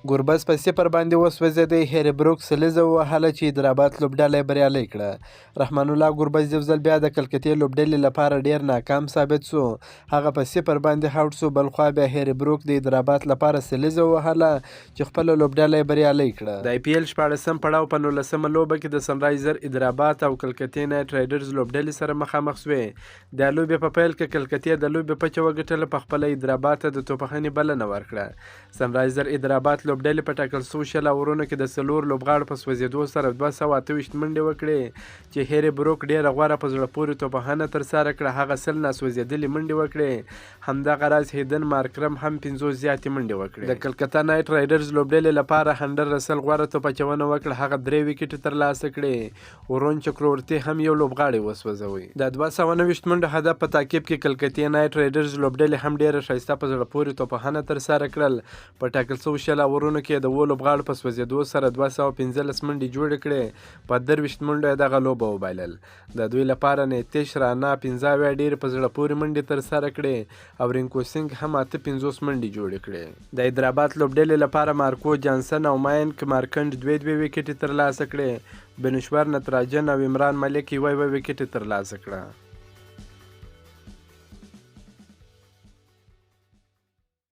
ګوربز په صفر باندې وسوځېدی. هیري بروک سلیزه ووهله چې حیدرآباد لوبډله یې بریالۍ کړه. رحمان الله ګوربز یو ځل بیا د کلکتې لوبډلې لپاره ډیر ناکام ثابت سو. هغه په صفر باندې هاوټ سو. بلخوا بیا هیري بروک د حیدرآباد لپاره سلیزه ووهله چې خپله لوبډله یې بریالۍ کړه. د آی پی ایل 14م پړاو په 19مه لوبه کې د سنرایزر حیدرآباد او کلکتې نایټ رایډرز لوبډلې سره مخامخ سوې. د لوبې په پیل کې کلکتې د لوبې پچه وګټله، په خپله حیدرآباد ته د توپخنې بلنه ورکړه. سنرایزر حیدرآباد لوبډلې په ټاکل سوو 20 اورونو کې د 4 لوبغاړو په سوځېدو سره 228 منډې وکړې چې هیري بروک ډېره غوره په زړه پورې توپخانه ترسره کړه. هغه 100 ناسوځېدلې منډې وکړې. همدغه راز هیدن مارکرم هم 50 زیاتې منډې وکړې. د کلکته نایټ رایډرز لوبډلې لپاره هنډر رسل غوره توپ اچونه وکړه. هغه 3 ویکټې ترلاسه کړې. ورون چکرورتي هم یو لوبغاړی وسوځوي. د 229 منډو هدف په تعقیب کې کلکتې نایټ رایډرز لوبډلې هم ډېره ښایسته په زړه پورې توپخانه ترسره کړل. په ټاکل سوو 20 اورونو کې د 7 لوبغاړو په سوځېدو سره 215 منډې جوړې کړې. په 23 منډو یې دغه لوبه وبایلل. د دوی لپاره نیتیش رانا 15 ډېرې په زړه پورې منډې ترسره کړې او رینکو سینګ هم 58 منډې جوړې کړې. د حیدرآباد لوبډلې لپاره مارکو جانسن او ماینک مارکنډ 2 ویکټې ترلاسه کړې. بنشور نتراجن او عمران ملک 1 ویکټې ترلاسه کړه.